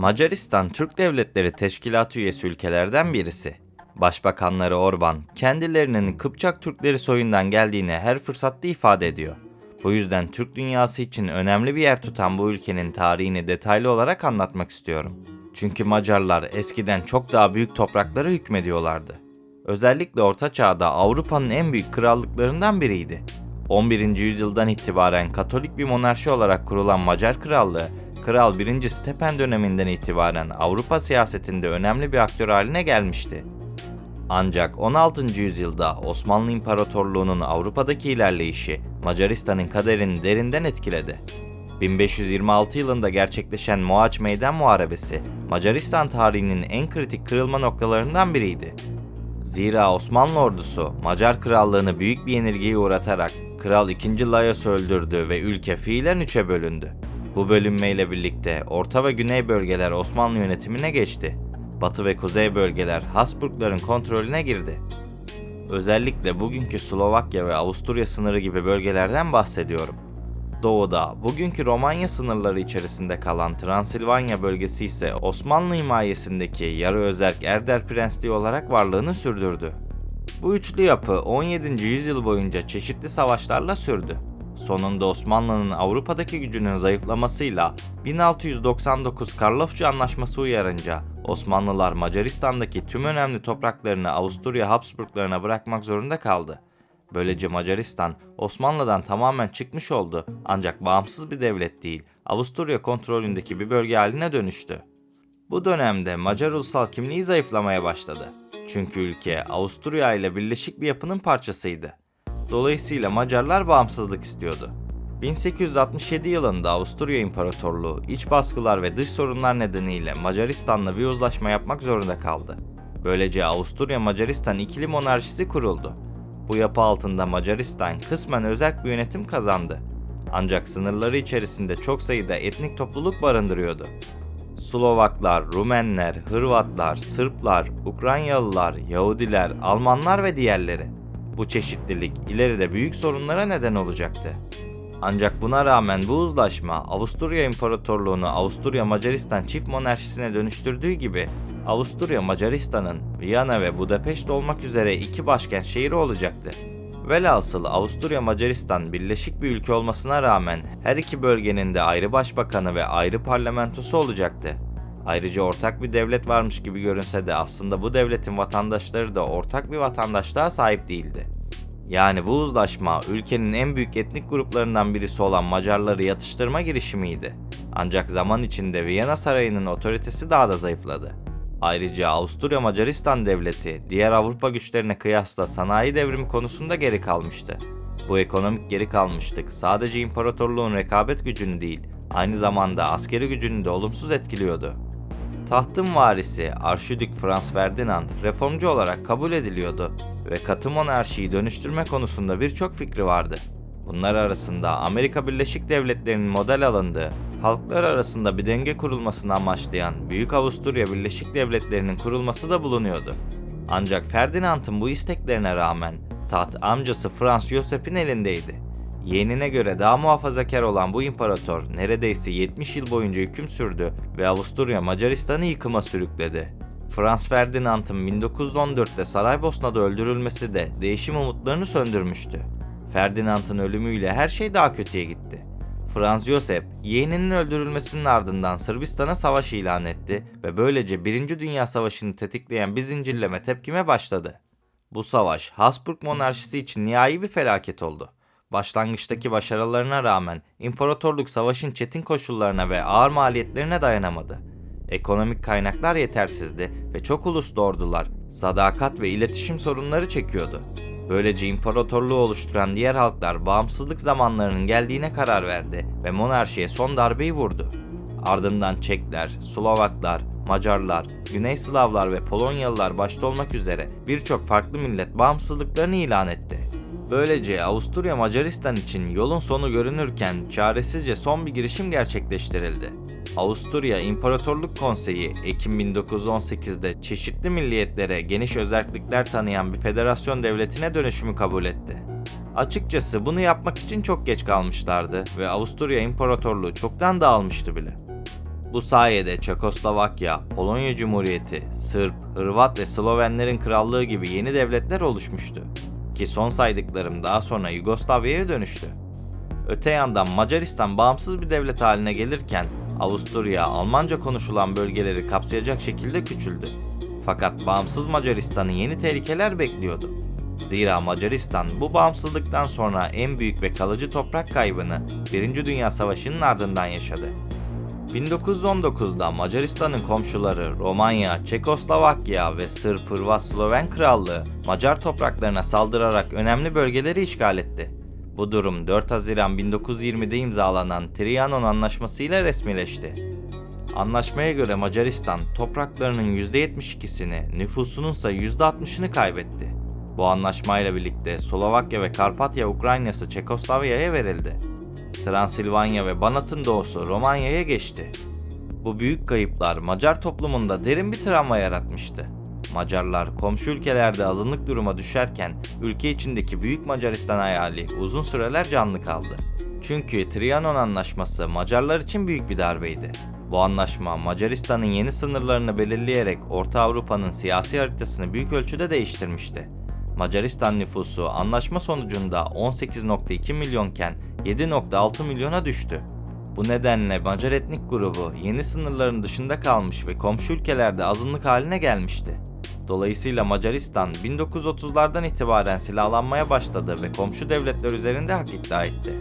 Macaristan, Türk Devletleri Teşkilatı üyesi ülkelerden birisi. Başbakanları Orban, kendilerinin Kıpçak Türkleri soyundan geldiğini her fırsatta ifade ediyor. Bu yüzden Türk dünyası için önemli bir yer tutan bu ülkenin tarihini detaylı olarak anlatmak istiyorum. Çünkü Macarlar eskiden çok daha büyük topraklara hükmediyorlardı. Özellikle Orta Çağ'da Avrupa'nın en büyük krallıklarından biriydi. 11. yüzyıldan itibaren Katolik bir monarşi olarak kurulan Macar Krallığı, Kral 1. Stephen döneminden itibaren Avrupa siyasetinde önemli bir aktör haline gelmişti. Ancak 16. yüzyılda Osmanlı İmparatorluğu'nun Avrupa'daki ilerleyişi Macaristan'ın kaderini derinden etkiledi. 1526 yılında gerçekleşen Mohaç Meydan Muharebesi, Macaristan tarihinin en kritik kırılma noktalarından biriydi. Zira Osmanlı ordusu Macar Krallığını büyük bir yenilgiye uğratarak Kral II. Lajos'u öldürdü ve ülke fiilen üçe bölündü. Bu bölünmeyle birlikte Orta ve Güney bölgeler Osmanlı yönetimine geçti. Batı ve Kuzey bölgeler Habsburgların kontrolüne girdi. Özellikle bugünkü Slovakya ve Avusturya sınırı gibi bölgelerden bahsediyorum. Doğuda, bugünkü Romanya sınırları içerisinde kalan Transilvanya bölgesi ise Osmanlı himayesindeki yarı özerk Erdel Prensliği olarak varlığını sürdürdü. Bu üçlü yapı 17. yüzyıl boyunca çeşitli savaşlarla sürdü. Sonunda Osmanlı'nın Avrupa'daki gücünün zayıflamasıyla 1699 Karlofça Anlaşması uyarınca Osmanlılar Macaristan'daki tüm önemli topraklarını Avusturya Habsburglarına bırakmak zorunda kaldı. Böylece Macaristan Osmanlı'dan tamamen çıkmış oldu ancak bağımsız bir devlet değil, Avusturya kontrolündeki bir bölge haline dönüştü. Bu dönemde Macar ulusal kimliği zayıflamaya başladı. Çünkü ülke Avusturya ile birleşik bir yapının parçasıydı. Dolayısıyla Macarlar bağımsızlık istiyordu. 1867 yılında Avusturya İmparatorluğu iç baskılar ve dış sorunlar nedeniyle Macaristan'la bir uzlaşma yapmak zorunda kaldı. Böylece Avusturya-Macaristan ikili monarşisi kuruldu. Bu yapı altında Macaristan kısmen özerk bir yönetim kazandı. Ancak sınırları içerisinde çok sayıda etnik topluluk barındırıyordu. Slovaklar, Rumenler, Hırvatlar, Sırplar, Ukraynalılar, Yahudiler, Almanlar ve diğerleri. Bu çeşitlilik ileride büyük sorunlara neden olacaktı. Ancak buna rağmen bu uzlaşma Avusturya İmparatorluğu'nu Avusturya-Macaristan çift monarşisine dönüştürdüğü gibi Avusturya Macaristan'ın Viyana ve Budapeşt olmak üzere iki başkent şehri olacaktı. Velhasıl Avusturya Macaristan birleşik bir ülke olmasına rağmen her iki bölgenin de ayrı başbakanı ve ayrı parlamentosu olacaktı. Ayrıca ortak bir devlet varmış gibi görünse de aslında bu devletin vatandaşları da ortak bir vatandaşlığa sahip değildi. Yani bu uzlaşma ülkenin en büyük etnik gruplarından birisi olan Macarları yatıştırma girişimiydi. Ancak zaman içinde Viyana Sarayı'nın otoritesi daha da zayıfladı. Ayrıca Avusturya Macaristan devleti diğer Avrupa güçlerine kıyasla sanayi devrimi konusunda geri kalmıştı. Bu ekonomik geri kalmışlık sadece imparatorluğun rekabet gücünü değil, aynı zamanda askeri gücünü de olumsuz etkiliyordu. Tahtın varisi Arşidük Franz Ferdinand reformcu olarak kabul ediliyordu ve katı monarşiyi dönüştürme konusunda birçok fikri vardı. Bunlar arasında Amerika Birleşik Devletleri'nin model alındığı, halklar arasında bir denge kurulmasını amaçlayan Büyük Avusturya Birleşik Devletleri'nin kurulması da bulunuyordu. Ancak Ferdinand'ın bu isteklerine rağmen taht amcası Franz Josep'in elindeydi. Yeğenine göre daha muhafazakar olan bu imparator neredeyse 70 yıl boyunca hüküm sürdü ve Avusturya Macaristan'ı yıkıma sürükledi. Franz Ferdinand'ın 1914'te Saraybosna'da öldürülmesi de değişim umutlarını söndürmüştü. Ferdinand'ın ölümüyle her şey daha kötüye gitti. Franz Josep, yeğeninin öldürülmesinin ardından Sırbistan'a savaş ilan etti ve böylece 1. Dünya Savaşı'nı tetikleyen bir zincirleme tepkime başladı. Bu savaş, Habsburg monarşisi için nihai bir felaket oldu. Başlangıçtaki başarılarına rağmen imparatorluk savaşın çetin koşullarına ve ağır maliyetlerine dayanamadı. Ekonomik kaynaklar yetersizdi ve çok uluslu ordular sadakat ve iletişim sorunları çekiyordu. Böylece imparatorluğu oluşturan diğer halklar bağımsızlık zamanlarının geldiğine karar verdi ve monarşiye son darbeyi vurdu. Ardından Çekler, Slovaklar, Macarlar, Güney Slavlar ve Polonyalılar başta olmak üzere birçok farklı millet bağımsızlıklarını ilan etti. Böylece Avusturya Macaristan için yolun sonu görünürken çaresizce son bir girişim gerçekleştirildi. Avusturya İmparatorluk Konseyi Ekim 1918'de çeşitli milliyetlere geniş özerklikler tanıyan bir federasyon devletine dönüşümü kabul etti. Açıkçası bunu yapmak için çok geç kalmışlardı ve Avusturya İmparatorluğu çoktan dağılmıştı bile. Bu sayede Çekoslovakya, Polonya Cumhuriyeti, Sırp, Hırvat ve Slovenlerin krallığı gibi yeni devletler oluşmuştu. Ki son saydıklarım daha sonra Yugoslavya'ya dönüştü. Öte yandan Macaristan bağımsız bir devlet haline gelirken Avusturya, Almanca konuşulan bölgeleri kapsayacak şekilde küçüldü. Fakat bağımsız Macaristan'ı yeni tehlikeler bekliyordu. Zira Macaristan bu bağımsızlıktan sonra en büyük ve kalıcı toprak kaybını 1. Dünya Savaşı'nın ardından yaşadı. 1919'da Macaristan'ın komşuları Romanya, Çekoslovakya ve Sırp, Hırvat, Sloven Krallığı Macar topraklarına saldırarak önemli bölgeleri işgal etti. Bu durum 4 Haziran 1920'de imzalanan Trianon Anlaşması ile resmileşti. Anlaşmaya göre Macaristan topraklarının %72'sini, nüfusunun ise %60'ını kaybetti. Bu anlaşmayla birlikte Slovakya ve Karpatya Ukraynası Çekoslovakya'ya verildi. Transilvanya ve Banat'ın doğusu Romanya'ya geçti. Bu büyük kayıplar Macar toplumunda derin bir travma yaratmıştı. Macarlar komşu ülkelerde azınlık duruma düşerken ülke içindeki Büyük Macaristan hayali uzun süreler canlı kaldı. Çünkü Trianon Anlaşması Macarlar için büyük bir darbeydi. Bu anlaşma Macaristan'ın yeni sınırlarını belirleyerek Orta Avrupa'nın siyasi haritasını büyük ölçüde değiştirmişti. Macaristan nüfusu anlaşma sonucunda 18,2 milyonken 7,6 milyona düştü. Bu nedenle Macar etnik grubu yeni sınırların dışında kalmış ve komşu ülkelerde azınlık haline gelmişti. Dolayısıyla Macaristan 1930'lardan itibaren silahlanmaya başladı ve komşu devletler üzerinde hak iddia etti.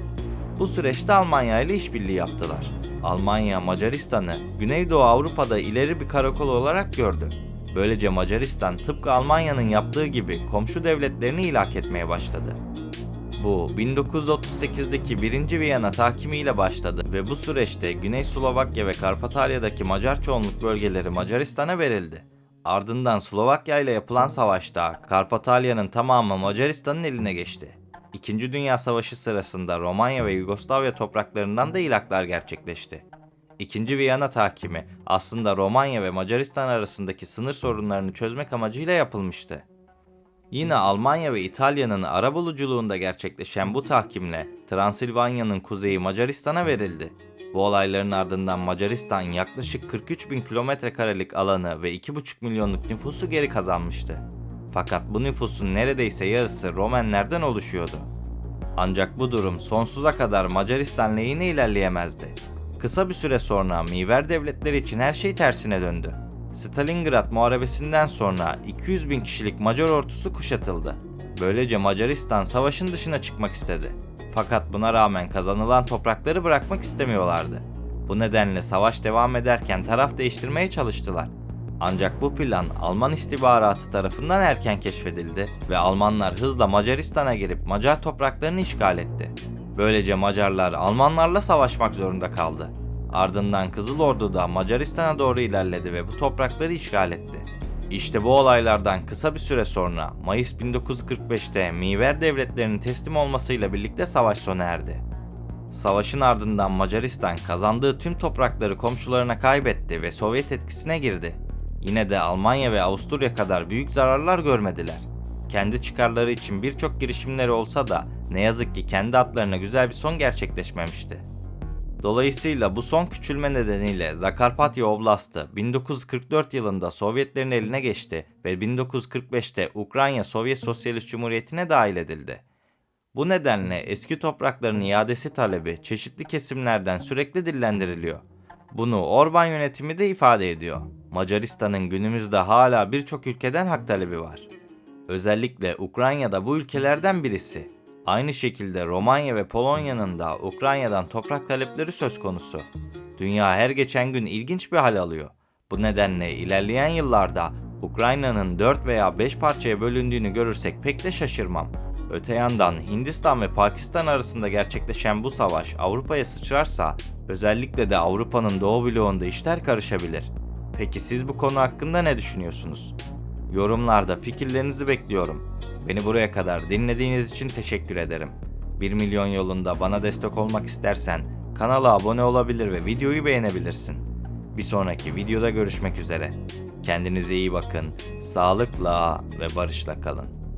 Bu süreçte Almanya ile işbirliği yaptılar. Almanya, Macaristan'ı Güneydoğu Avrupa'da ileri bir karakol olarak gördü. Böylece Macaristan tıpkı Almanya'nın yaptığı gibi komşu devletlerini ilhak etmeye başladı. Bu 1938'deki 1. Viyana tahkimiyle başladı ve bu süreçte Güney Slovakya ve Karpatalya'daki Macar çoğunluk bölgeleri Macaristan'a verildi. Ardından Slovakya ile yapılan savaşta Karpatalya'nın tamamı Macaristan'ın eline geçti. İkinci Dünya Savaşı sırasında Romanya ve Yugoslavya topraklarından da ilhaklar gerçekleşti. İkinci Viyana tahkimi aslında Romanya ve Macaristan arasındaki sınır sorunlarını çözmek amacıyla yapılmıştı. Yine Almanya ve İtalya'nın arabuluculuğunda gerçekleşen bu tahkimle Transilvanya'nın kuzeyi Macaristan'a verildi. Bu olayların ardından Macaristan yaklaşık 43.000 km² alanı ve 2,5 milyonluk nüfusu geri kazanmıştı. Fakat bu nüfusun neredeyse yarısı Romenlerden oluşuyordu. Ancak bu durum sonsuza kadar Macaristan lehine ilerleyemezdi. Kısa bir süre sonra Miver devletleri için her şey tersine döndü. Stalingrad Muharebesi'nden sonra 200.000 kişilik Macar ordusu kuşatıldı. Böylece Macaristan savaşın dışına çıkmak istedi. Fakat buna rağmen kazanılan toprakları bırakmak istemiyorlardı. Bu nedenle savaş devam ederken taraf değiştirmeye çalıştılar. Ancak bu plan Alman istihbaratı tarafından erken keşfedildi ve Almanlar hızla Macaristan'a girip Macar topraklarını işgal etti. Böylece Macarlar Almanlarla savaşmak zorunda kaldı. Ardından Kızıl Ordu da Macaristan'a doğru ilerledi ve bu toprakları işgal etti. İşte bu olaylardan kısa bir süre sonra Mayıs 1945'te Miver devletlerinin teslim olmasıyla birlikte savaş sona erdi. Savaşın ardından Macaristan kazandığı tüm toprakları komşularına kaybetti ve Sovyet etkisine girdi. Yine de Almanya ve Avusturya kadar büyük zararlar görmediler. Kendi çıkarları için birçok girişimleri olsa da ne yazık ki kendi adlarına güzel bir son gerçekleşmemişti. Dolayısıyla bu son küçülme nedeniyle Zakarpatya Oblastı 1944 yılında Sovyetlerin eline geçti ve 1945'te Ukrayna Sovyet Sosyalist Cumhuriyeti'ne dahil edildi. Bu nedenle eski toprakların iadesi talebi çeşitli kesimlerden sürekli dillendiriliyor. Bunu Orban yönetimi de ifade ediyor. Macaristan'ın günümüzde hala birçok ülkeden hak talebi var. Özellikle Ukrayna'da bu ülkelerden birisi. Aynı şekilde Romanya ve Polonya'nın da Ukrayna'dan toprak talepleri söz konusu. Dünya her geçen gün ilginç bir hal alıyor. Bu nedenle ilerleyen yıllarda Ukrayna'nın 4 veya 5 parçaya bölündüğünü görürsek pek de şaşırmam. Öte yandan Hindistan ve Pakistan arasında gerçekleşen bu savaş Avrupa'ya sıçrarsa özellikle de Avrupa'nın doğu bloğunda işler karışabilir. Peki siz bu konu hakkında ne düşünüyorsunuz? Yorumlarda fikirlerinizi bekliyorum. Beni buraya kadar dinlediğiniz için teşekkür ederim. 1 milyon yolunda bana destek olmak istersen kanala abone olabilir ve videoyu beğenebilirsin. Bir sonraki videoda görüşmek üzere. Kendinize iyi bakın, sağlıkla ve barışla kalın.